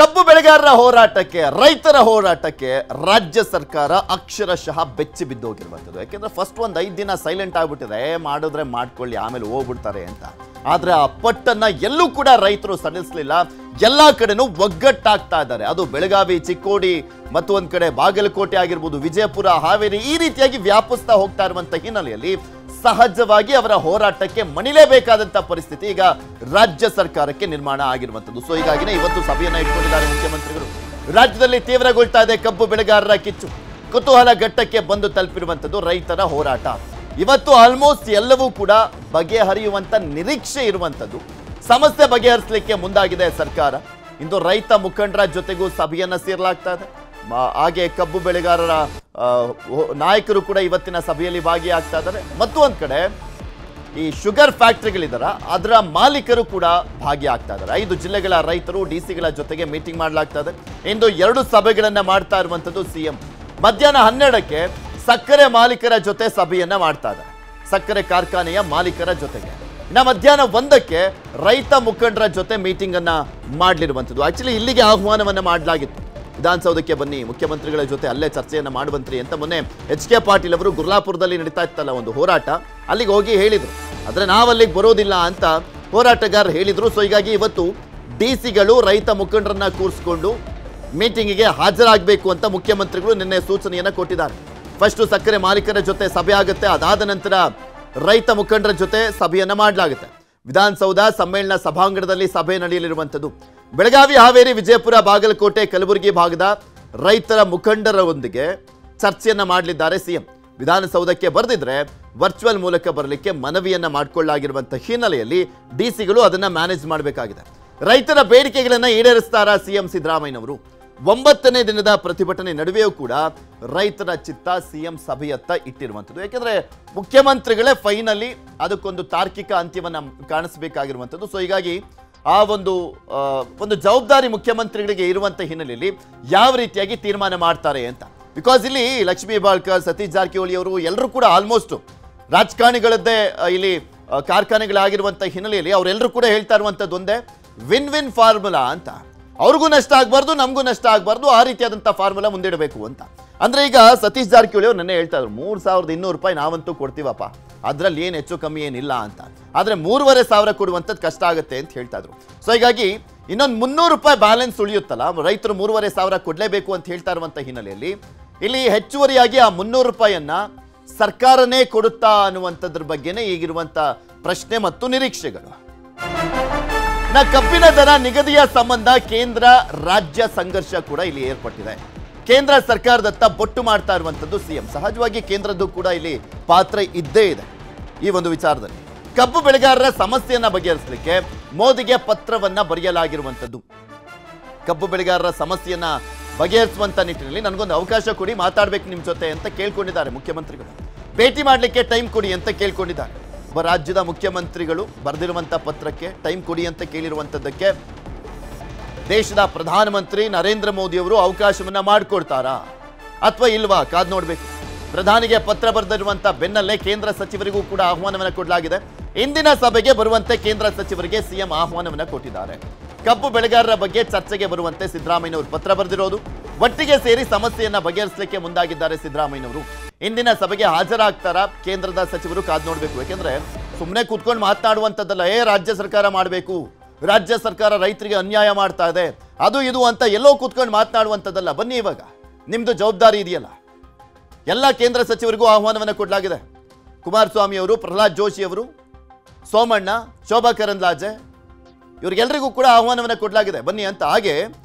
ಕಬ್ಬು ಬೆಳೆಗಾರರ ಹೋರಾಟಕ್ಕೆ ರೈತರ ಹೋರಾಟಕ್ಕೆ ರಾಜ್ಯ ಸರ್ಕಾರ ಅಕ್ಷರಶಃ ಬೆಚ್ಚಿ ಬಿದ್ದೋಗಿರುವಂಥದ್ದು. ಯಾಕೆಂದ್ರೆ ಫಸ್ಟ್ ಒಂದು 5 ದಿನ ಸೈಲೆಂಟ್ ಆಗ್ಬಿಟ್ಟಿದೆ, ಮಾಡಿದ್ರೆ ಮಾಡ್ಕೊಳ್ಳಿ ಆಮೇಲೆ ಹೋಗ್ಬಿಡ್ತಾರೆ ಅಂತ. ಆದ್ರೆ ಆ ಪಟ್ಟನ್ನ ಎಲ್ಲೂ ಕೂಡ ರೈತರು ಸಡಿಲಿಸಲಿಲ್ಲ. ಎಲ್ಲಾ ಕಡೆನೂ ಒಗ್ಗಟ್ಟಾಗ್ತಾ ಇದ್ದಾರೆ. ಅದು ಬೆಳಗಾವಿ, ಚಿಕ್ಕೋಡಿ ಮತ್ತು ಒಂದ್ ಕಡೆ ಬಾಗಲಕೋಟೆ ಆಗಿರ್ಬೋದು, ವಿಜಯಪುರ, ಹಾವೇರಿ ಈ ರೀತಿಯಾಗಿ ವ್ಯಾಪಿಸ್ತಾ ಹೋಗ್ತಾ ಇರುವಂತ ಹಿನ್ನೆಲೆಯಲ್ಲಿ ಸಹಜವಾಗಿ ಅವರ ಹೋರಾಟಕ್ಕೆ ಮಣಿಲೇಬೇಕಾದಂತ ಪರಿಸ್ಥಿತಿ ಈಗ ರಾಜ್ಯ ಸರ್ಕಾರಕ್ಕೆ ನಿರ್ಮಾಣ ಆಗಿರುವಂತದ್ದು. ಸೊ ಹೀಗಾಗಿನೇ ಇವತ್ತು ಸಭೆಯನ್ನ ಇಟ್ಕೊಂಡಿದ್ದಾರೆ ಮುಖ್ಯಮಂತ್ರಿಗಳು. ರಾಜ್ಯದಲ್ಲಿ ತೀವ್ರಗೊಳ್ತಾ ಇದೆ ಕಬ್ಬು ಬೆಳೆಗಾರರ ಕಿಚ್ಚು. ಕುತೂಹಲ ಘಟ್ಟಕ್ಕೆ ಬಂದು ತಲುಪಿರುವಂತದ್ದು ರೈತರ ಹೋರಾಟ. ಇವತ್ತು ಆಲ್ಮೋಸ್ಟ್ ಎಲ್ಲವೂ ಕೂಡ ಬಗೆಹರಿಯುವಂತ ನಿರೀಕ್ಷೆ ಇರುವಂತದ್ದು. ಸಮಸ್ಯೆ ಬಗೆಹರಿಸಲಿಕ್ಕೆ ಮುಂದಾಗಿದೆ ಸರ್ಕಾರ. ಇಂದು ರೈತ ಮುಖಂಡರ ಜೊತೆಗೂ ಸಭೆಯನ್ನ ಸೇರಲಾಗ್ತಾ ಇದೆ. ಹಾಗೆ ಕಬ್ಬು ಬೆಳೆಗಾರರ ನಾಯಕರು ಕೂಡ ಇವತ್ತಿನ ಸಭೆಯಲ್ಲಿ ಭಾಗಿಯಾಗ್ತಾ ಇದ್ದಾರೆ. ಮತ್ತು ಒಂದ್ ಕಡೆ ಈ ಶುಗರ್ ಫ್ಯಾಕ್ಟರಿಗಳಿದಾರ ಅದರ ಮಾಲೀಕರು ಕೂಡ ಭಾಗಿಯಾಗ್ತಾ ಇದ್ದಾರೆ. 5 ಜಿಲ್ಲೆಗಳ ರೈತರು ಡಿಸಿಗಳ ಜೊತೆಗೆ ಮೀಟಿಂಗ್ ಮಾಡಲಾಗ್ತಾ ಇದೆ. ಇಂದು 2 ಸಭೆಗಳನ್ನ ಮಾಡ್ತಾ ಇರುವಂತದ್ದು ಸಿಎಂ. ಮಧ್ಯಾಹ್ನ 12ಕ್ಕೆ ಸಕ್ಕರೆ ಮಾಲೀಕರ ಜೊತೆ ಸಭೆಯನ್ನ ಮಾಡ್ತಾ ಇದ್ದಾರೆ, ಸಕ್ಕರೆ ಕಾರ್ಖಾನೆಯ ಮಾಲೀಕರ ಜೊತೆಗೆ. ಇನ್ನು ಮಧ್ಯಾಹ್ನ 1ಕ್ಕೆ ರೈತ ಮುಖಂಡರ ಜೊತೆ ಮೀಟಿಂಗ್ ಅನ್ನ ಮಾಡಲಿರುವಂಥದ್ದು. ಆಕ್ಚುಲಿ ಇಲ್ಲಿಗೆ ಆಹ್ವಾನವನ್ನ ಮಾಡಲಾಗಿತ್ತು, ವಿಧಾನಸೌಧಕ್ಕೆ ಬನ್ನಿ ಮುಖ್ಯಮಂತ್ರಿಗಳ ಜೊತೆ ಅಲ್ಲೇ ಚರ್ಚೆಯನ್ನ ಮಾಡುವಂತ್ರಿ ಅಂತ. ಮೊನ್ನೆ HK ಪಾಟೀಲ್ ಅವರು ಗುರ್ಲಾಪುರದಲ್ಲಿ ನಡೀತಾ ಇತ್ತಲ್ಲ ಒಂದು ಹೋರಾಟ, ಅಲ್ಲಿಗೆ ಹೋಗಿ ಹೇಳಿದ್ರು. ಆದ್ರೆ ನಾವಲ್ಲಿಗೆ ಬರೋದಿಲ್ಲ ಅಂತ ಹೋರಾಟಗಾರರು ಹೇಳಿದ್ರು. ಸೊ ಹೀಗಾಗಿ ಇವತ್ತು ಡಿಸಿಗಳು ರೈತ ಮುಖಂಡರನ್ನ ಕೂರಿಸಿಕೊಂಡು ಮೀಟಿಂಗಿಗೆ ಹಾಜರಾಗಬೇಕು ಅಂತ ಮುಖ್ಯಮಂತ್ರಿಗಳು ನಿನ್ನೆ ಸೂಚನೆಯನ್ನ ಕೊಟ್ಟಿದ್ದಾರೆ. ಫಸ್ಟ್ ಸಕ್ಕರೆ ಮಾಲೀಕರ ಜೊತೆ ಸಭೆ ಆಗುತ್ತೆ, ಅದಾದ ನಂತರ ರೈತ ಮುಖಂಡರ ಜೊತೆ ಸಭೆಯನ್ನ ಮಾಡಲಾಗುತ್ತೆ. ವಿಧಾನಸೌಧ ಸಮ್ಮೇಳನ ಸಭಾಂಗಣದಲ್ಲಿ ಸಭೆ ನಡೆಯಲಿರುವಂಥದ್ದು. ಬೆಳಗಾವಿ, ಹಾವೇರಿ, ವಿಜಯಪುರ, ಬಾಗಲಕೋಟೆ, ಕಲಬುರಗಿ ಭಾಗದ ರೈತರ ಮುಖಂಡರೊಂದಿಗೆ ಚರ್ಚೆಯನ್ನ ಮಾಡಲಿದ್ದಾರೆ ಸಿಎಂ. ವಿಧಾನಸೌಧಕ್ಕೆ ಬರೆದಿದ್ರೆ ವರ್ಚುವಲ್ ಮೂಲಕ ಬರಲಿಕ್ಕೆ ಮನವಿಯನ್ನ ಮಾಡಿಕೊಳ್ಳಲಾಗಿರುವಂತಹ ಹಿನ್ನೆಲೆಯಲ್ಲಿ ಡಿಸಿಗಳು ಅದನ್ನ ಮ್ಯಾನೇಜ್ ಮಾಡಬೇಕಾಗಿದೆ. ರೈತರ ಬೇಡಿಕೆಗಳನ್ನ ಈಡೇರಿಸ್ತಾರಾ ಸಿಎಂ ಸಿದ್ದರಾಮಯ್ಯನವರು? 9ನೇ ದಿನದ ಪ್ರತಿಭಟನೆ ನಡುವೆಯೂ ಕೂಡ ರೈತರ ಚಿತ್ತ ಸಿಎಂ ಸಭೆಯತ್ತ ಇಟ್ಟಿರುವಂಥದ್ದು. ಯಾಕೆಂದ್ರೆ ಮುಖ್ಯಮಂತ್ರಿಗಳೇ ಫೈನಲಿ ಅದಕ್ಕೊಂದು ತಾರ್ಕಿಕ ಅಂತ್ಯವನ್ನ ಕಾಣಿಸಬೇಕಾಗಿರುವಂಥದ್ದು. ಸೊ ಹೀಗಾಗಿ ಆ ಒಂದು ಜವಾಬ್ದಾರಿ ಮುಖ್ಯಮಂತ್ರಿಗಳಿಗೆ ಇರುವಂತ ಹಿನ್ನೆಲೆಯಲ್ಲಿ ಯಾವ ರೀತಿಯಾಗಿ ತೀರ್ಮಾನ ಮಾಡ್ತಾರೆ ಅಂತ. ಬಿಕಾಸ್ ಇಲ್ಲಿ ಲಕ್ಷ್ಮೀ ಹೆಬ್ಬಾಳ್ಕರ್, ಸತೀಶ್ ಜಾರಕಿಹೊಳಿ ಅವರು ಎಲ್ಲರೂ ಕೂಡ ಆಲ್ಮೋಸ್ಟ್ ರಾಜಕಾರಣಿಗಳದ್ದೇ ಇಲ್ಲಿ ಕಾರ್ಖಾನೆಗಳಾಗಿರುವಂತ ಹಿನ್ನೆಲೆಯಲ್ಲಿ ಅವರೆಲ್ಲರೂ ಕೂಡ ಹೇಳ್ತಾ ಇರುವಂತದ್ದು ಒಂದೇ, ವಿನ್ ವಿನ್ ಫಾರ್ಮುಲಾ ಅಂತ. ಅವ್ರಿಗೂ ನಷ್ಟ ಆಗಬಾರ್ದು, ನಮಗೂ ನಷ್ಟ ಆಗಬಾರ್ದು, ಆ ರೀತಿಯಾದಂಥ ಫಾರ್ಮುಲಾ ಮುಂದಿಡಬೇಕು ಅಂತ. ಅಂದ್ರೆ ಈಗ ಸತೀಶ್ ಜಾರಕಿಹೊಳಿ ಅವರು ನೆನ್ನೆ ಹೇಳ್ತಾ ಇದ್ರು, 3200 ರೂಪಾಯಿ ನಾವಂತೂ ಕೊಡ್ತೀವಪ್ಪ, ಅದ್ರಲ್ಲಿ ಏನು ಹೆಚ್ಚು ಕಮ್ಮಿ ಏನಿಲ್ಲ ಅಂತ. ಆದ್ರೆ 3500 ಕೊಡುವಂಥದ್ದು ಕಷ್ಟ ಆಗುತ್ತೆ ಅಂತ ಹೇಳ್ತಾ ಇದ್ರು. ಸೊ ಹೀಗಾಗಿ ಇನ್ನೊಂದು 300 ರೂಪಾಯಿ ಬ್ಯಾಲೆನ್ಸ್ ಉಳಿಯುತ್ತಲ್ಲ, ರೈತರು 3500 ಕೊಡಲೇಬೇಕು ಅಂತ ಹೇಳ್ತಾ ಇರುವಂತ ಹಿನ್ನೆಲೆಯಲ್ಲಿ ಇಲ್ಲಿ ಹೆಚ್ಚುವರಿಯಾಗಿ ಆ 300 ರೂಪಾಯಿಯನ್ನ ಸರ್ಕಾರನೇ ಕೊಡುತ್ತಾ ಅನ್ನುವಂಥದ್ರ ಬಗ್ಗೆನೇ ಈಗಿರುವಂತ ಪ್ರಶ್ನೆ ಮತ್ತು ನಿರೀಕ್ಷೆಗಳು. ಕಬ್ಬಿನ ದರ ನಿಗದಿಯ ಸಂಬಂಧ ಕೇಂದ್ರ ರಾಜ್ಯ ಸಂಘರ್ಷ ಕೂಡ ಇಲ್ಲಿ ಏರ್ಪಟ್ಟಿದೆ. ಕೇಂದ್ರ ಸರ್ಕಾರದತ್ತ ಬೊಟ್ಟು ಮಾಡ್ತಾ ಇರುವಂತದ್ದು ಸಿಎಂ. ಸಹಜವಾಗಿ ಕೇಂದ್ರದ್ದು ಕೂಡ ಇಲ್ಲಿ ಪಾತ್ರ ಇದ್ದೇ ಇದೆ ಈ ಒಂದು ವಿಚಾರದಲ್ಲಿ. ಕಬ್ಬು ಬೆಳೆಗಾರರ ಸಮಸ್ಯೆಯನ್ನ ಬಗೆಹರಿಸಲಿಕ್ಕೆ ಮೋದಿಗೆ ಪತ್ರವನ್ನ ಬರೆಯಲಾಗಿರುವಂತದ್ದು. ಕಬ್ಬು ಬೆಳೆಗಾರರ ಸಮಸ್ಯೆಯನ್ನ ಬಗೆಹರಿಸುವಂತ ನಿಟ್ಟಿನಲ್ಲಿ ನನಗೊಂದು ಅವಕಾಶ ಕೊಡಿ, ಮಾತಾಡ್ಬೇಕು ನಿಮ್ ಜೊತೆ ಅಂತ ಕೇಳ್ಕೊಂಡಿದ್ದಾರೆ ಮುಖ್ಯಮಂತ್ರಿಗಳು. ಭೇಟಿ ಮಾಡ್ಲಿಕ್ಕೆ ಟೈಮ್ ಕೊಡಿ ಅಂತ ಕೇಳ್ಕೊಂಡಿದ್ದಾರೆ. ಒಬ್ಬ ರಾಜ್ಯದ ಮುಖ್ಯಮಂತ್ರಿಗಳು ಬರೆದಿರುವಂತ ಪತ್ರಕ್ಕೆ ಟೈಮ್ ಕೊಡಿ ಅಂತ ಕೇಳಿರುವಂತದ್ದಕ್ಕೆ ದೇಶದ ಪ್ರಧಾನಮಂತ್ರಿ ನರೇಂದ್ರ ಮೋದಿ ಅವರು ಅವಕಾಶವನ್ನ ಮಾಡಿಕೊಡ್ತಾರಾ ಅಥವಾ ಇಲ್ವಾ ಕಾದ್ ನೋಡ್ಬೇಕು. ಪ್ರಧಾನಿಗೆ ಪತ್ರ ಬರೆದಿರುವಂತ ಬೆನ್ನಲ್ಲೇ ಕೇಂದ್ರ ಸಚಿವರಿಗೂ ಕೂಡ ಆಹ್ವಾನವನ್ನ ಕೊಡಲಾಗಿದೆ. ಇಂದಿನ ಸಭೆಗೆ ಬರುವಂತೆ ಕೇಂದ್ರ ಸಚಿವರಿಗೆ ಸಿಎಂ ಆಹ್ವಾನವನ್ನ ಕೊಟ್ಟಿದ್ದಾರೆ. ಕಬ್ಬು ಬೆಳೆಗಾರರ ಬಗ್ಗೆ ಚರ್ಚೆಗೆ ಬರುವಂತೆ ಸಿದ್ದರಾಮಯ್ಯನವರು ಪತ್ರ ಬರೆದಿರೋದು. ಒಟ್ಟಿಗೆ ಸೇರಿ ಸಮಸ್ಯೆಯನ್ನ ಬಗೆಹರಿಸಲಿಕ್ಕೆ ಮುಂದಾಗಿದ್ದಾರೆ ಸಿದ್ದರಾಮಯ್ಯನವರು. ಇಂದಿನ ಸಭೆಗೆ ಹಾಜರಾಗ್ತಾರಾ ಕೇಂದ್ರದ ಸಚಿವರು ಕಾದ್ ನೋಡ್ಬೇಕು. ಯಾಕೆಂದ್ರೆ ಸುಮ್ಮನೆ ಕೂತ್ಕೊಂಡು ಮಾತನಾಡುವಂಥದ್ದಲ್ಲ, ರಾಜ್ಯ ಸರ್ಕಾರ ಮಾಡಬೇಕು, ರಾಜ್ಯ ಸರ್ಕಾರ ರೈತರಿಗೆ ಅನ್ಯಾಯ ಮಾಡ್ತಾ ಇದೆ, ಅದು ಇದು ಅಂತ ಎಲ್ಲೋ ಕೂತ್ಕೊಂಡು ಮಾತನಾಡುವಂಥದ್ದಲ್ಲ. ಬನ್ನಿ, ಇವಾಗ ನಿಮ್ದು ಜವಾಬ್ದಾರಿ ಇದೆಯಲ್ಲ. ಎಲ್ಲ ಕೇಂದ್ರ ಸಚಿವರಿಗೂ ಆಹ್ವಾನವನ್ನು ಕೊಡಲಾಗಿದೆ. ಕುಮಾರಸ್ವಾಮಿ ಅವರು, ಪ್ರಹ್ಲಾದ್ ಜೋಶಿ ಅವರು, ಸೋಮಣ್ಣ, ಶೋಭಾ ಕರಂದ್ಲಾಜೆ ಇವರಿಗೆಲ್ಲರಿಗೂ ಕೂಡ ಆಹ್ವಾನವನ್ನು ಕೊಡಲಾಗಿದೆ ಬನ್ನಿ ಅಂತ. ಹಾಗೆ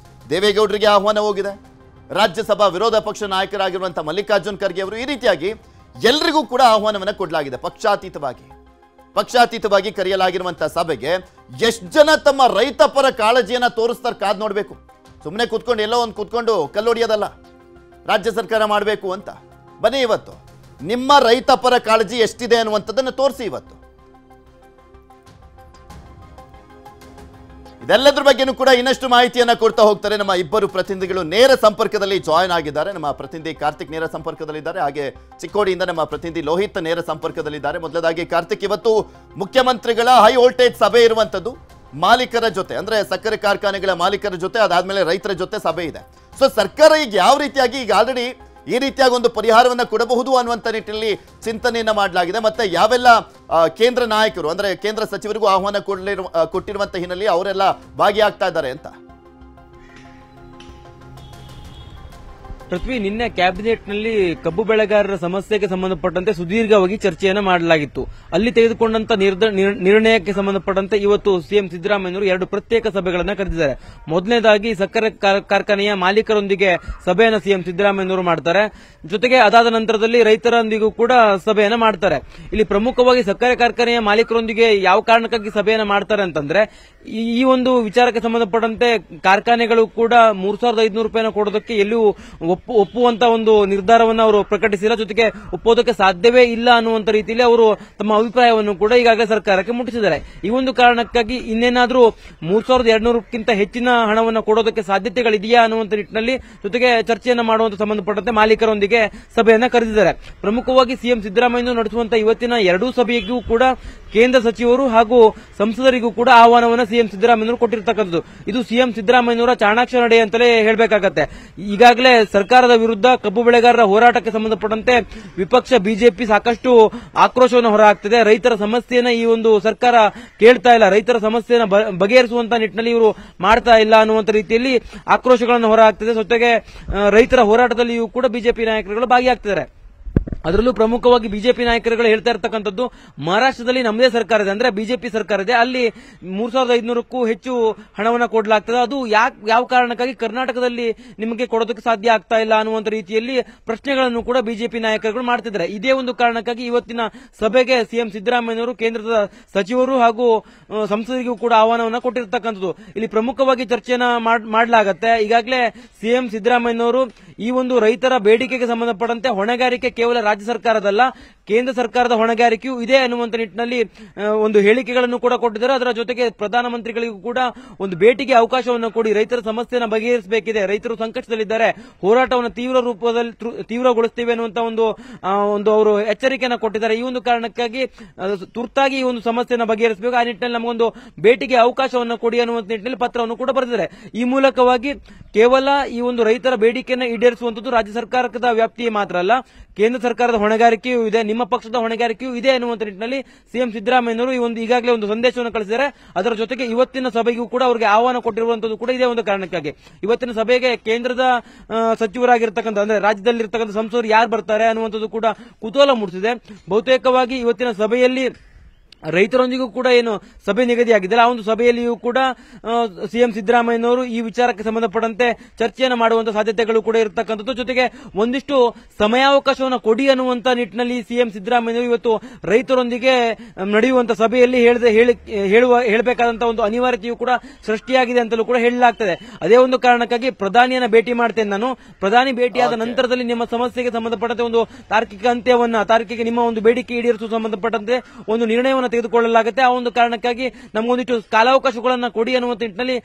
ದೇವೇಗೌಡರಿಗೆ ಆಹ್ವಾನ ಹೋಗಿದೆ. ರಾಜ್ಯಸಭಾ ವಿರೋಧ ಪಕ್ಷ ನಾಯಕರಾಗಿರುವಂತಹ ಮಲ್ಲಿಕಾರ್ಜುನ್ ಖರ್ಗೆ ಅವರು, ಈ ರೀತಿಯಾಗಿ ಎಲ್ರಿಗೂ ಕೂಡ ಆಹ್ವಾನವನ್ನು ಕೊಡಲಾಗಿದೆ. ಪಕ್ಷಾತೀತವಾಗಿ ಕರೆಯಲಾಗಿರುವಂತಹ ಸಭೆಗೆ ಎಷ್ಟು ಜನ ತಮ್ಮ ರೈತ ಪರ ಕಾಳಜಿಯನ್ನ ತೋರಿಸ್ತಾರೆ ಕಾದ್ ನೋಡ್ಬೇಕು. ಸುಮ್ಮನೆ ಕೂತ್ಕೊಂಡು ಎಲ್ಲೋ ಒಂದು ಕೂತ್ಕೊಂಡು ಕಲ್ಲೊಡಿಯೋದಲ್ಲ, ರಾಜ್ಯ ಸರ್ಕಾರ ಮಾಡಬೇಕು ಅಂತ. ಬನ್ನಿ, ಇವತ್ತು ನಿಮ್ಮ ರೈತ ಪರ ಕಾಳಜಿ ಎಷ್ಟಿದೆ ಅನ್ನುವಂಥದ್ದನ್ನು ತೋರಿಸಿ. ಇವತ್ತು ಇದೆಲ್ಲದ್ರ ಬಗ್ಗೆನೂ ಕೂಡ ಇನ್ನಷ್ಟು ಮಾಹಿತಿಯನ್ನ ಕೊಡ್ತಾ ಹೋಗ್ತಾರೆ ನಮ್ಮ ಇಬ್ಬರು ಪ್ರತಿನಿಧಿಗಳು. ನೇರ ಸಂಪರ್ಕದಲ್ಲಿ ಜಾಯಿನ್ ಆಗಿದ್ದಾರೆ. ನಮ್ಮ ಪ್ರತಿನಿಧಿ ಕಾರ್ತಿಕ್ ನೇರ ಸಂಪರ್ಕದಲ್ಲಿದ್ದಾರೆ. ಹಾಗೆ ಚಿಕ್ಕೋಡಿಯಿಂದ ನಮ್ಮ ಪ್ರತಿನಿಧಿ ಲೋಹಿತ್ ನೇರ ಸಂಪರ್ಕದಲ್ಲಿದ್ದಾರೆ. ಮೊದಲದಾಗಿ ಕಾರ್ತಿಕ್, ಇವತ್ತು ಮುಖ್ಯಮಂತ್ರಿಗಳ ಹೈ ವೋಲ್ಟೇಜ್ ಸಭೆ ಇರುವಂತದ್ದು, ಮಾಲೀಕರ ಜೊತೆ, ಅಂದ್ರೆ ಸಕ್ಕರೆ ಕಾರ್ಖಾನೆಗಳ ಮಾಲೀಕರ ಜೊತೆ, ಅದಾದ್ಮೇಲೆ ರೈತರ ಜೊತೆ ಸಭೆ ಇದೆ. ಸೊ ಸರ್ಕಾರ ಈಗ ಯಾವ ರೀತಿಯಾಗಿ ಈಗ ಆಲ್ರೆಡಿ ಈ ರೀತಿಯಾಗಿ ಒಂದು ಪರಿಹಾರವನ್ನ ಕೊಡಬಹುದು ಅನ್ನುವಂಥ ನಿಟ್ಟಿನಲ್ಲಿ ಚಿಂತನೆಯನ್ನ ಮಾಡಲಾಗಿದೆ. ಮತ್ತೆ ಯಾವೆಲ್ಲ ಕೇಂದ್ರ ನಾಯಕರು ಅಂದ್ರೆ ಕೇಂದ್ರ ಸಚಿವರಿಗೂ ಆಹ್ವಾನ ಕೊಟ್ಟಿರುವಂತ ಹಿನ್ನೆಲೆ ಅವರೆಲ್ಲ ಭಾಗಿಯಾಗ್ತಾ ಇದ್ದಾರೆ ಅಂತ. ಪೃಥ್ವಿ, ನಿನ್ನೆ ಕ್ಯಾಬಿನೆಟ್ನಲ್ಲಿ ಕಬ್ಬು ಬೆಳೆಗಾರರ ಸಮಸ್ಯೆಗೆ ಸಂಬಂಧಪಟ್ಟಂತೆ ಸುದೀರ್ಘವಾಗಿ ಚರ್ಚೆಯನ್ನು ಮಾಡಲಾಗಿತ್ತು. ಅಲ್ಲಿ ತೆಗೆದುಕೊಂಡಂತ ನಿರ್ಣಯಕ್ಕೆ ಸಂಬಂಧಪಟ್ಟಂತೆ ಇವತ್ತು ಸಿಎಂ ಸಿದ್ದರಾಮಯ್ಯವರು 2 ಪ್ರತ್ಯೇಕ ಸಭೆಗಳನ್ನು ಕರೆದಿದ್ದಾರೆ. ಮೊದಲನೇದಾಗಿ ಸಕ್ಕರೆ ಕಾರ್ಖಾನೆಯ ಮಾಲೀಕರೊಂದಿಗೆ ಸಭೆಯನ್ನು ಸಿಎಂ ಸಿದ್ದರಾಮಯ್ಯವರು ಮಾಡ್ತಾರೆ. ಜೊತೆಗೆ ಅದಾದ ನಂತರದಲ್ಲಿ ರೈತರೊಂದಿಗೂ ಕೂಡ ಸಭೆಯನ್ನು ಮಾಡ್ತಾರೆ. ಇಲ್ಲಿ ಪ್ರಮುಖವಾಗಿ ಸಕ್ಕರೆ ಕಾರ್ಖಾನೆಯ ಮಾಲೀಕರೊಂದಿಗೆ ಯಾವ ಕಾರಣಕ್ಕಾಗಿ ಸಭೆಯನ್ನು ಮಾಡ್ತಾರೆ ಅಂತಂದ್ರೆ, ಈ ಒಂದು ವಿಚಾರಕ್ಕೆ ಸಂಬಂಧಪಟ್ಟಂತೆ ಕಾರ್ಖಾನೆಗಳು ಕೂಡ 3,500 ರೂಪಾಯಿನ ಕೊಡೋದಕ್ಕೆ ಎಲ್ಲೂ ಒಪ್ಪುವಂತ ಒಂದು ನಿರ್ಧಾರವನ್ನು ಅವರು ಪ್ರಕಟಿಸಿಲ್ಲ. ಜೊತೆಗೆ ಒಪ್ಪೋದಕ್ಕೆ ಸಾಧ್ಯವೇ ಇಲ್ಲ ಅನ್ನುವಂತ ರೀತಿಯಲ್ಲಿ ಅವರು ತಮ್ಮ ಅಭಿಪ್ರಾಯವನ್ನು ಕೂಡ ಈಗಾಗಲೇ ಸರ್ಕಾರಕ್ಕೆ ಮುಟ್ಟಿಸಿದ್ದಾರೆ. ಈ ಒಂದು ಕಾರಣಕ್ಕಾಗಿ ಇನ್ನೇನಾದ್ರೂ 3,200ಕ್ಕಿಂತ ಹೆಚ್ಚಿನ ಹಣವನ್ನು ಕೊಡೋದಕ್ಕೆ ಸಾಧ್ಯತೆಗಳಿದೆಯಾ ಅನ್ನುವಂತ ನಿಟ್ಟಿನಲ್ಲಿ ಜೊತೆಗೆ ಚರ್ಚೆಯನ್ನು ಮಾಡುವಂತ ಸಂಬಂಧಪಟ್ಟಂತೆ ಮಾಲೀಕರೊಂದಿಗೆ ಸಭೆಯನ್ನ ಕರೆದಿದ್ದಾರೆ. ಪ್ರಮುಖವಾಗಿ ಸಿಎಂ ಸಿದ್ದರಾಮಯ್ಯ ನಡೆಸುವಂತಹ ಇವತ್ತಿನ 2 ಸಭೆಗೂ ಕೂಡ ಕೇಂದ್ರ ಸಚಿವರು ಹಾಗೂ ಸಂಸದರಿಗೂ ಕೂಡ ಆಹ್ವಾನವನ್ನು ಸಿಎಂ ಸಿದ್ದರಾಮಯ್ಯವರು ಕೊಟ್ಟಿರ್ತಕ್ಕಂಥದ್ದು. ಇದು ಸಿಎಂ ಸಿದ್ದರಾಮಯ್ಯನವರ ಚಾಣಾಕ್ಷ ನಡೆ ಅಂತಲೇ ಹೇಳಬೇಕಾಗತ್ತೆ. ಈಗಾಗಲೇ ಸರ್ಕಾರದ ವಿರುದ್ಧ ಕಬ್ಬು ಬೆಳೆಗಾರರ ಹೋರಾಟಕ್ಕೆ ಸಂಬಂಧಪಟ್ಟಂತೆ ವಿಪಕ್ಷ ಬಿಜೆಪಿ ಸಾಕಷ್ಟು ಆಕ್ರೋಶವನ್ನು ಹೊರಹಾಕ್ತಿದೆ. ರೈತರ ಸಮಸ್ಯೆಯನ್ನು ಈ ಒಂದು ಸರ್ಕಾರ ಕೇಳ್ತಾ ಇಲ್ಲ, ರೈತರ ಸಮಸ್ಯೆಯನ್ನು ಬಗೆಹರಿಸುವಂತ ನಿಟ್ಟಿನಲ್ಲಿ ಇವರು ಮಾಡ್ತಾ ಇಲ್ಲ ಅನ್ನುವಂತ ರೀತಿಯಲ್ಲಿ ಆಕ್ರೋಶಗಳನ್ನು ಹೊರಹಾಕ್ತಿದೆ. ಜೊತೆಗೆ ರೈತರ ಹೋರಾಟದಲ್ಲಿಯೂ ಕೂಡ ಬಿಜೆಪಿ ನಾಯಕರುಗಳು ಭಾಗಿಯಾಗ್ತಿದ್ದಾರೆ. ಅದರಲ್ಲೂ ಪ್ರಮುಖವಾಗಿ ಬಿಜೆಪಿ ನಾಯಕರುಗಳು ಹೇಳ್ತಾ ಇರತಕ್ಕಂಥದ್ದು, ಮಹಾರಾಷ್ಟ್ರದಲ್ಲಿ ನಮ್ಮದೇ ಸರ್ಕಾರ ಇದೆ, ಅಂದ್ರೆ ಬಿಜೆಪಿ ಸರ್ಕಾರ ಇದೆ, ಅಲ್ಲಿ 3,500ಕ್ಕೂ ಹೆಚ್ಚು ಹಣವನ್ನು ಕೊಡಲಾಗ್ತದೆ. ಅದು ಯಾವ ಕಾರಣಕ್ಕಾಗಿ ಕರ್ನಾಟಕದಲ್ಲಿ ನಿಮಗೆ ಕೊಡೋದಕ್ಕೆ ಸಾಧ್ಯ ಆಗ್ತಾ ಇಲ್ಲ ಅನ್ನುವಂತ ರೀತಿಯಲ್ಲಿ ಪ್ರಶ್ನೆಗಳನ್ನು ಕೂಡ ಬಿಜೆಪಿ ನಾಯಕರುಗಳು ಮಾಡ್ತಿದ್ದಾರೆ. ಇದೇ ಒಂದು ಕಾರಣಕ್ಕಾಗಿ ಇವತ್ತಿನ ಸಭೆಗೆ ಸಿಎಂ ಸಿದ್ದರಾಮಯ್ಯವರು ಕೇಂದ್ರದ ಸಚಿವರು ಹಾಗೂ ಸಂಸದರಿಗೂ ಕೂಡ ಆಹ್ವಾನವನ್ನು ಕೊಟ್ಟಿರತಕ್ಕಂಥದ್ದು. ಇಲ್ಲಿ ಪ್ರಮುಖವಾಗಿ ಚರ್ಚೆಯನ್ನ ಮಾಡಲಾಗತ್ತೆ. ಈಗಾಗಲೇ ಸಿಎಂ ಸಿದ್ದರಾಮಯ್ಯವರು ಈ ಒಂದು ರೈತರ ಬೇಡಿಕೆಗೆ ಸಂಬಂಧಪಟ್ಟಂತೆ ಹೊಣೆಗಾರಿಕೆ ಕೇವಲ ರಾಜ್ಯ ಸರ್ಕಾರದಲ್ಲ, ಕೇಂದ್ರ ಸರ್ಕಾರದ ಹೊಣೆಗಾರಿಕೆಯೂ ಇದೆ ಅನ್ನುವಂತ ನಿಟ್ಟಿನಲ್ಲಿ ಒಂದು ಹೇಳಿಕೆಗಳನ್ನು ಕೂಡ ಕೊಟ್ಟಿದ್ದಾರೆ. ಅದರ ಜೊತೆಗೆ ಪ್ರಧಾನಮಂತ್ರಿಗಳಿಗೂ ಕೂಡ ಒಂದು ಭೇಟಿಗೆ ಅವಕಾಶವನ್ನು ಕೊಡಿ, ರೈತರ ಸಮಸ್ಯೆಯನ್ನು ಬಗೆಹರಿಸಬೇಕಿದೆ, ರೈತರು ಸಂಕಷ್ಟದಲ್ಲಿದ್ದಾರೆ, ಹೋರಾಟವನ್ನು ತೀವ್ರಗೊಳಿಸುತ್ತೇವೆ ಅನ್ನುವಂತ ಒಂದು ಅವರು ಎಚ್ಚರಿಕೆಯನ್ನು ಕೊಟ್ಟಿದ್ದಾರೆ. ಈ ಒಂದು ಕಾರಣಕ್ಕಾಗಿ ತುರ್ತಾಗಿ ಈ ಒಂದು ಸಮಸ್ಯೆಯನ್ನು ಬಗೆಹರಿಸಬೇಕು, ಆ ನಿಟ್ಟಿನಲ್ಲಿ ನಮಗೊಂದು ಭೇಟಿಗೆ ಅವಕಾಶವನ್ನು ಕೊಡಿ ಅನ್ನುವಂತ ನಿಟ್ಟಿನಲ್ಲಿ ಪತ್ರವನ್ನು ಕೂಡ ಬರೆದಿದ್ದಾರೆ. ಈ ಮೂಲಕವಾಗಿ ಕೇವಲ ಈ ಒಂದು ರೈತರ ಬೇಡಿಕೆಯನ್ನು ಈಡೇರಿಸುವಂತದ್ದು ರಾಜ್ಯ ಸರ್ಕಾರದ ವ್ಯಾಪ್ತಿಯೇ ಮಾತ್ರ ಅಲ್ಲ, ಕೇಂದ್ರ ಸರ್ಕಾರದ ಹೊಣೆಗಾರಿಕೆಯೂ ಇದೆ, ನಿಮ್ಮ ಪಕ್ಷದ ಹೊಣೆಗಾರಿಕೆಯೂ ಇದೆ ಅನ್ನುವಂತ ನಿಟ್ಟಿನಲ್ಲಿ ಸಿಎಂ ಸಿದ್ದರಾಮಯ್ಯವರು ಈಗಾಗಲೇ ಒಂದು ಸಂದೇಶವನ್ನು ಕಳಿಸಿದ್ದಾರೆ. ಅದರ ಜೊತೆಗೆ ಇವತ್ತಿನ ಸಭೆಗೂ ಕೂಡ ಅವರಿಗೆ ಆಹ್ವಾನ ಕೊಟ್ಟಿರುವಂತದ್ದು ಕೂಡ ಇದೇ ಒಂದು ಕಾರಣಕ್ಕಾಗಿ. ಇವತ್ತಿನ ಸಭೆಗೆ ಕೇಂದ್ರದ ಸಚಿವರಾಗಿರ್ತಕ್ಕಂಥ ಅಂದ್ರೆ ರಾಜ್ಯದಲ್ಲಿರ್ತಕ್ಕಂಥ ಸಂಸದರು ಯಾರು ಬರ್ತಾರೆ ಅನ್ನುವಂಥದ್ದು ಕೂಡ ಕುತೂಹಲ ಮೂಡಿಸಿದೆ. ಬಹುತೇಕವಾಗಿ ಇವತ್ತಿನ ಸಭೆಯಲ್ಲಿ ರೈತರೊಂದಿಗೂ ಕೂಡ ಏನು ಸಭೆ ನಿಗದಿಯಾಗಿದ್ದಲ್ಲ, ಆ ಒಂದು ಸಭೆಯಲ್ಲಿಯೂ ಕೂಡ ಸಿಎಂ ಸಿದ್ದರಾಮಯ್ಯನವರು ಈ ವಿಚಾರಕ್ಕೆ ಸಂಬಂಧಪಟ್ಟಂತೆ ಚರ್ಚೆಯನ್ನು ಮಾಡುವಂತಹ ಸಾಧ್ಯತೆಗಳು ಕೂಡ ಇರತಕ್ಕಂಥದ್ದು. ಜೊತೆಗೆ ಒಂದಿಷ್ಟು ಸಮಯಾವಕಾಶವನ್ನು ಕೊಡಿ ಅನ್ನುವಂತ ನಿಟ್ಟಿನಲ್ಲಿ ಸಿಎಂ ಸಿದ್ದರಾಮಯ್ಯನವರು ಇವತ್ತು ರೈತರೊಂದಿಗೆ ನಡೆಯುವಂತಹ ಸಭೆಯಲ್ಲಿ ಹೇಳಬೇಕಾದಂತಹ ಒಂದು ಅನಿವಾರ್ಯತೆಯೂ ಕೂಡ ಸೃಷ್ಟಿಯಾಗಿದೆ ಅಂತಲೂ ಕೂಡ ಹೇಳಲಾಗ್ತದೆ. ಅದೇ ಒಂದು ಕಾರಣಕ್ಕಾಗಿ ಪ್ರಧಾನಿಯನ್ನ ಭೇಟಿ ಮಾಡ್ತೇನೆ ನಾನು, ಪ್ರಧಾನಿ ಭೇಟಿಯಾದ ನಂತರದಲ್ಲಿ ನಿಮ್ಮ ಸಮಸ್ಯೆಗೆ ಸಂಬಂಧಪಟ್ಟಂತೆ ಒಂದು ತಾರ್ಕಿಕ ನಿಮ್ಮ ಒಂದು ಬೇಡಿಕೆ ಈಡೇರಿಸುವ ಸಂಬಂಧಪಟ್ಟಂತೆ ಒಂದು ನಿರ್ಣಯವನ್ನು ತೆಗೆದುಕೊಳ್ಳಲಾಗುತ್ತೆ. ಆ ಒಂದು ಕಾರಣಕ್ಕಾಗಿ ನಮಗೊಂದಿಷ್ಟು ಕಾಲಾವಕಾಶಗಳನ್ನು ಕೊಡಿ ಅನ್ನುವಂತ ನಿಟ್ಟಿನಲ್ಲಿ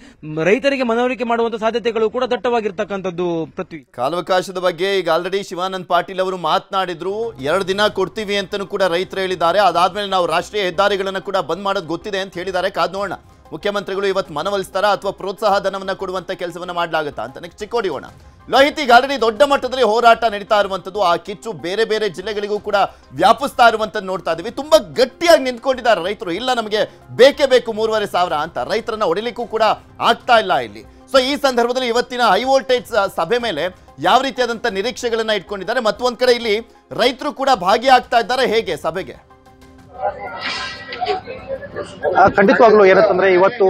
ರೈತರಿಗೆ ಮನವರಿಕೆ ಮಾಡುವಂತಹ ಸಾಧ್ಯತೆಗಳು ಕೂಡ ದಟ್ಟವಾಗಿರ್ತಕ್ಕಂಥದ್ದು. ಪೃಥ್ವಿ, ಕಾಲಾವಕಾಶದ ಬಗ್ಗೆ ಈಗ ಆಲ್ರೆಡಿ ಶಿವಾನಂದ ಪಾಟೀಲ್ ಅವರು ಮಾತನಾಡಿದ್ರು, 2 ದಿನ ಕೊಡ್ತೀವಿ ಅಂತಾನೂ ಕೂಡ ರೈತರು ಹೇಳಿದ್ದಾರೆ. ಅದಾದ್ಮೇಲೆ ನಾವು ರಾಷ್ಟ್ರೀಯ ಹೆದ್ದಾರಿಗಳನ್ನು ಕೂಡ ಬಂದ್ ಮಾಡೋದು ಗೊತ್ತಿದೆ ಅಂತ ಹೇಳಿದ್ದಾರೆ. ಕಾದ್ ನೋಡೋಣ ಮುಖ್ಯಮಂತ್ರಿಗಳು ಇವತ್ತು ಮನವೊಲಿಸ್ತಾರಾ ಅಥವಾ ಪ್ರೋತ್ಸಾಹ ಧನವನ್ನು ಕೊಡುವಂತ ಕೆಲಸವನ್ನ ಮಾಡಲಾಗುತ್ತಾ ಅಂತ. ನೆಕ್ಸ್ಟ್ ಚಿಕ್ಕೋಡಿಗೋಣ. ಲೋಹಿತ್, ಈಗ ಆಲ್ರೆಡಿ ದೊಡ್ಡ ಮಟ್ಟದಲ್ಲಿ ಹೋರಾಟ ನಡೀತಾ ಇರುವಂತದ್ದು, ಆ ಕಿಚ್ಚು ಬೇರೆ ಬೇರೆ ಜಿಲ್ಲೆಗಳಿಗೂ ಕೂಡ ವ್ಯಾಪಿಸ್ತಾ ಇರುವಂತದ್ದು ನೋಡ್ತಾ ಇದೀವಿ. ತುಂಬಾ ಗಟ್ಟಿಯಾಗಿ ನಿಂತ್ಕೊಂಡಿದ್ದಾರೆ ರೈತರು. ಇಲ್ಲ, ನಮಗೆ ಬೇಕೇ ಬೇಕು 3,500 ಅಂತ ರೈತರನ್ನ ಹೊಡಿಲಿಕ್ಕೂ ಕೂಡ ಆಗ್ತಾ ಇಲ್ಲ ಇಲ್ಲಿ. ಸೊ ಈ ಸಂದರ್ಭದಲ್ಲಿ ಇವತ್ತಿನ ಹೈ ವೋಲ್ಟೇಜ್ ಸಭೆ ಮೇಲೆ ಯಾವ ರೀತಿಯಾದಂತ ನಿರೀಕ್ಷೆಗಳನ್ನ ಇಟ್ಕೊಂಡಿದ್ದಾರೆ, ಮತ್ತೊಂದ್ ಕಡೆ ಇಲ್ಲಿ ರೈತರು ಕೂಡ ಭಾಗಿಯಾಗ್ತಾ ಇದ್ದಾರೆ, ಹೇಗೆ ಸಭೆಗೆ? ಖಂಡಿತವಾಗ್ಲೂ ಏನಂತಂದ್ರೆ ಇವತ್ತು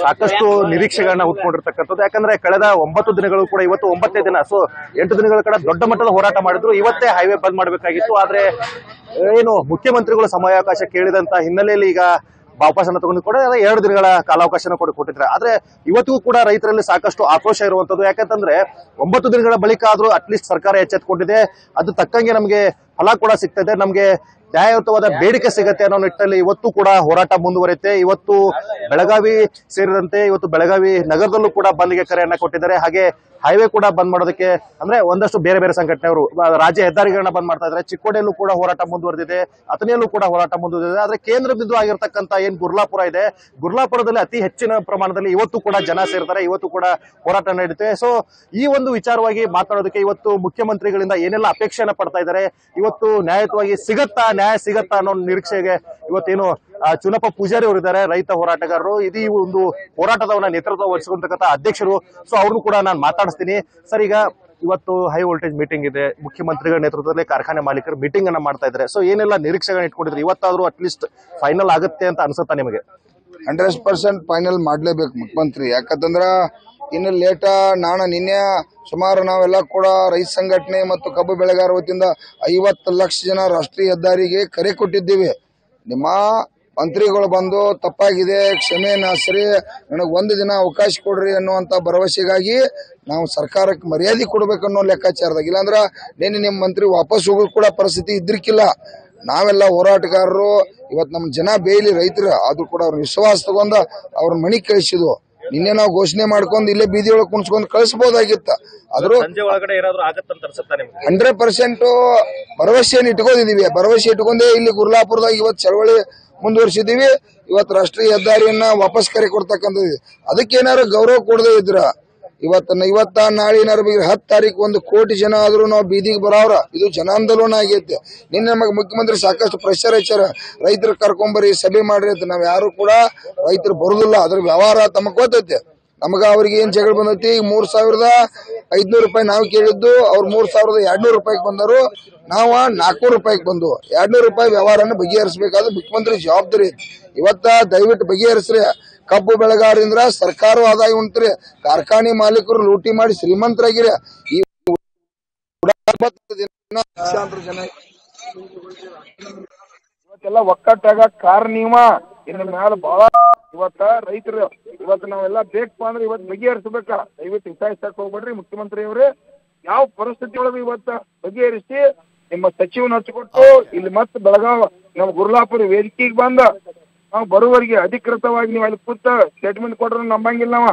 ಸಾಕಷ್ಟು ನಿರೀಕ್ಷೆಗಳನ್ನ ಹುಟ್ಕೊಂಡಿರ್ತಕ್ಕಂಥದ್ದು. ಯಾಕಂದ್ರೆ ಕಳೆದ 9 ದಿನಗಳು ಕೂಡ ಇವತ್ತು 9ನೇ ದಿನ. ಸೊ 8 ದಿನಗಳ ಕಡೆ ದೊಡ್ಡ ಮಟ್ಟದ ಹೋರಾಟ ಮಾಡಿದ್ರು. ಇವತ್ತೇ ಹೈವೇ ಬಂದ್ ಮಾಡಬೇಕಾಗಿತ್ತು. ಆದ್ರೆ ಏನು ಮುಖ್ಯಮಂತ್ರಿಗಳು ಸಮಯಾವಕಾಶ ಕೇಳಿದಂತ ಹಿನ್ನೆಲೆಯಲ್ಲಿ ಈಗ ಅವಕಾಶನ ತಗೊಂಡು ಕೂಡ 2 ದಿನಗಳ ಕಾಲಾವಕಾಶನ ಕೊಟ್ಟಿದ್ದಾರೆ. ಆದ್ರೆ ಇವತ್ತಿಗೂ ಕೂಡ ರೈತರಲ್ಲಿ ಸಾಕಷ್ಟು ಆಕ್ರೋಶ ಇರುವಂತದ್ದು. ಯಾಕಂತಂದ್ರೆ 9 ದಿನಗಳ ಬಳಿಕ ಆದ್ರೂ ಅಟ್ಲೀಸ್ಟ್ ಸರ್ಕಾರ ಎಚ್ಚೆತ್ತುಕೊಂಡಿದೆ. ಅದು ತಕ್ಕಂಗೆ ನಮಗೆ ಫಲ ಕೂಡ ಸಿಗ್ತದೆ, ನಮ್ಗೆ ನ್ಯಾಯಯುತವಾದ ಬೇಡಿಕೆ ಸಿಗತ್ತೆ ಅನ್ನೋ ನಿಟ್ಟಿನಲ್ಲಿ ಇವತ್ತು ಕೂಡ ಹೋರಾಟ ಮುಂದುವರಿಯುತ್ತೆ. ಇವತ್ತು ಬೆಳಗಾವಿ ಸೇರಿದಂತೆ ಇವತ್ತು ಬೆಳಗಾವಿ ನಗರದಲ್ಲೂ ಕೂಡ ಬಂದ್ಗೆ ಕರೆಯನ್ನ ಕೊಟ್ಟಿದ್ದಾರೆ. ಹಾಗೆ ಹೈವೇ ಕೂಡ ಬಂದ್ ಮಾಡೋದಕ್ಕೆ ಅಂದ್ರೆ ಒಂದಷ್ಟು ಬೇರೆ ಬೇರೆ ಸಂಘಟನೆಯವರು ರಾಜ್ಯ ಹೆದ್ದಾರಿಗಳನ್ನ ಬಂದ್ ಮಾಡ್ತಾ ಇದ್ದಾರೆ. ಚಿಕ್ಕೋಡಿಯಲ್ಲೂ ಕೂಡ ಹೋರಾಟ ಮುಂದುವರೆದಿದೆ, ಅಥಣಿಯಲ್ಲೂ ಕೂಡ ಹೋರಾಟ ಮುಂದುವರೆದಿದೆ. ಆದ್ರೆ ಕೇಂದ್ರ ಬಿಂದು ಆಗಿರ್ತಕ್ಕಂಥ ಏನ್ ಗುರ್ಲಾಪುರ ಇದೆ, ಗುರ್ಲಾಪುರದಲ್ಲಿ ಅತಿ ಹೆಚ್ಚಿನ ಪ್ರಮಾಣದಲ್ಲಿ ಇವತ್ತು ಕೂಡ ಜನ ಸೇರ್ತಾರೆ, ಇವತ್ತು ಕೂಡ ಹೋರಾಟ ನಡೆಯುತ್ತೆ. ಸೊ ಈ ಒಂದು ವಿಚಾರವಾಗಿ ಮಾತನಾಡೋದಕ್ಕೆ ಇವತ್ತು ಮುಖ್ಯಮಂತ್ರಿಗಳಿಂದ ಏನೆಲ್ಲ ಅಪೇಕ್ಷೆಯನ್ನ ಪಡ್ತಾ ಇದ್ದಾರೆ, ಇವತ್ತು ನ್ಯಾಯ ಸಿಗತ್ತಾ ಅನ್ನೋ ನಿರೀಕ್ಷೆಗೆ ಇವತ್ತೇನು ಚುನಪ್ಪ ಪೂಜಾರಿ ಅವರು ಇದ್ದಾರೆ, ರೈತ ಹೋರಾಟಗಾರರು, ಇದೀ ಒಂದು ಹೋರಾಟದವನ್ನ ನೇತೃತ್ವ ವಹಿಸಿರ್ತಕ್ಕಂಥ ಅಧ್ಯಕ್ಷರು. ಸೊ ಅವ್ರನ್ನು ಕೂಡ ನಾನು ಮಾತಾಡಿಸ್ತೀನಿ. ಸರ್, ಈಗ ಇವತ್ತು ಹೈ ವೋಲ್ಟೇಜ್ ಮೀಟಿಂಗ್ ಇದೆ, ಮುಖ್ಯಮಂತ್ರಿಗಳ ನೇತೃತ್ವದಲ್ಲಿ ಕಾರ್ಖಾನೆ ಮಾಲೀಕರು ಮೀಟಿಂಗ್ ಅನ್ನ ಮಾಡ್ತಾ ಇದ್ದಾರೆ. ಸೊ ಏನೆಲ್ಲ ನಿರೀಕ್ಷೆಗಳನ್ನ ಇಟ್ಕೊಂಡಿದ್ರೆ ಇವತ್ತಾದ್ರೂ ಅಟ್ಲೀಸ್ಟ್ ಫೈನಲ್ ಆಗುತ್ತೆ ಅಂತ ಅನ್ಸುತ್ತಾ ನಿಮಗೆ? 100% ಫೈನಲ್ ಮಾಡ್ಲೇಬೇಕು ಮುಖ್ಯಮಂತ್ರಿ. ಯಾಕಂತಂದ್ರ ಇನ್ನು ಲೇಟ ನಿನ್ನೆ ಸುಮಾರು ನಾವೆಲ್ಲ ಕೂಡ ರೈತ ಸಂಘಟನೆ ಮತ್ತು ಕಬ್ಬು ಬೆಳೆಗಾರ ವತಿಯಿಂದ 50 ಲಕ್ಷ ಜನ ರಾಷ್ಟ್ರೀಯ ಹೆದ್ದಾರಿಗೆ ಕರೆ ಕೊಟ್ಟಿದ್ದೀವಿ. ನಿಮ್ಮ ಮಂತ್ರಿಗಳು ಬಂದು ತಪ್ಪಾಗಿದೆ, ಕ್ಷಮೆ ನಾಸ್ರಿ, ನನಗೆ ಒಂದು ದಿನ ಅವಕಾಶ ಕೊಡ್ರಿ ಅನ್ನುವಂತ ಭರವಸೆಗಾಗಿ ನಾವು ಸರ್ಕಾರಕ್ಕೆ ಮರ್ಯಾದೆ ಕೊಡ್ಬೇಕನ್ನೋ ಲೆಕ್ಕಾಚಾರದಾಗ. ಇಲ್ಲಾಂದ್ರ ನಿಮ್ಮ ಮಂತ್ರಿ ವಾಪಸ್ ಹೋಗೋದು ಕೂಡ ಪರಿಸ್ಥಿತಿ ಇದ್ರಿಕಿಲ್ಲ. ನಾವೆಲ್ಲ ಹೋರಾಟಗಾರರು ಇವತ್ತು ನಮ್ಮ ಜನ ಬೇಯಲಿ ರೈತರು ಆದ್ರೂ ಕೂಡ ಅವ್ರ ವಿಶ್ವಾಸ ತಗೊಂಡ ಅವ್ರ ಮನಿ ಕಳಿಸಿದ್ವು. ನಿನ್ನೆ ನಾವು ಘೋಷಣೆ ಮಾಡ್ಕೊಂಡು ಇಲ್ಲೇ ಬೀದಿ ಒಳಗೆ ಕುಣಿಸ್ಕೊಂಡು ಕಳಿಸಬಹುದಾಗಿತ್ತ. ಆದ್ರೂ 100% ಭರವಸೆಯನ್ನು ಇಟ್ಕೊಂಡಿದೀವಿ. ಭರವಸೆ ಇಟ್ಕೊಂಡೇ ಇಲ್ಲಿ ಗುರ್ಲಾಪುರದಾಗ ಇವತ್ತು ಚಳವಳಿ ಮುಂದುವರಿಸಿದೀವಿ. ಇವತ್ತು ರಾಷ್ಟ್ರೀಯ ಹೆದ್ದಾರಿಯನ್ನ ವಾಪಸ್ ಕರೆ ಕೊಡ್ತಕ್ಕಂಥದ್ದು. ಅದಕ್ಕೇನಾದ್ರು ಗೌರವ ಕೊಡದೇ ಇದ್ರ ಇವತ್ತ ನಾಳೆ ಏನಾರು 10 ತಾರೀಕು 1 ಕೋಟಿ ಜನ ಆದ್ರೂ ನಾವು ಬೀದಿಗೆ ಬರೋರ. ಇದು ಜನಾಂದೋಲನ ಆಗೈತೆ. ನಿನ್ನೆ ನಮಗೆ ಮುಖ್ಯಮಂತ್ರಿ ಸಾಕಷ್ಟು ಪ್ರೆಷರ್ ಹಚ್ಚಾರ, ರೈತರು ಕರ್ಕೊಂಬರಿ ಸಭೆ ಮಾಡ್ರಿ ಅಂತ. ನಾವ್ ಯಾರು ಕೂಡ ರೈತರು ಬರುದಿಲ್ಲ, ಅದ್ರ ವ್ಯವಹಾರ ತಮಗ್ ಗೊತ್ತೈತೆ. ನಮಗ ಅವ್ರಿಗೆ ಏನ್ ಜಗಳ ಬಂದೈತಿ. 3500 ರೂಪಾಯಿ ನಾವು ಕೇಳಿದ್ದು, ಅವ್ರು 3200 ರೂಪಾಯಿಗೆ ಬಂದರು, ನಾವು 400 ರೂಪಾಯಿಗೆ ಬಂದು 200 ರೂಪಾಯಿ ವ್ಯವಹಾರನ ಬಗೆಹರಿಸಬೇಕಾದ್ರೆ ಮುಖ್ಯಮಂತ್ರಿ ಜವಾಬ್ದಾರಿ ಐತಿ. ಇವತ್ತ ದಯವಿಟ್ಟು ಬಗೆಹರಿಸ್ರಿ. ಕಬ್ಬು ಬೆಳೆಗಾರರಿಂದ ಸರ್ಕಾರ ಆದಾಯ ಉಂಟ್ರಿ, ಕಾರ್ಖಾನೆ ಮಾಲೀಕರು ಲೂಟಿ ಮಾಡಿ ಶ್ರೀಮಂತರಾಗಿರಿ. ಈ ಜನ ಇವತ್ತೆಲ್ಲ ಒಕ್ಕಟ್ಟಾಗ ಕಾರಣ ನೀವ ಇನ್ನು ಮ್ಯಾಲ ಬಹಳ ಇವತ್ತ ರೈತರು ಇವತ್ತು ನಾವೆಲ್ಲ ಬೇಕಪ್ಪ ಅಂದ್ರೆ ಇವತ್ತು ಬಗೆಹರಿಸಬೇಕ. ದಯವಿಟ್ಟು ಹಿತಾಯಿಸಕ್ ಹೋಗ್ಬೇಡ್ರಿ ಮುಖ್ಯಮಂತ್ರಿ ಅವ್ರೆ. ಯಾವ ಪರಿಸ್ಥಿತಿ ಒಳಗೆ ಇವತ್ತ ಬಗೆಹರಿಸಿ ನಿಮ್ಮ ಸಚಿವನ ಹಚ್ಕೊಟ್ಟು ಇಲ್ಲಿ ಮತ್ತೆ ಬೆಳಗಾವ್ ನಮ್ಮ ಗುರ್ಲಾಪುರ ವೇದಿಕೆಗೆ ಬಂದ ನಾವು ಬರುವವರೆಗೆ ಅಧಿಕೃತವಾಗಿ ನೀವು ಅಲ್ಲಿ ಕೂತ ಸ್ಟೇಟ್ಮೆಂಟ್ ಕೊಟ್ರೆ ನಂಬಂಗಿಲ್ಲ ನಾವ.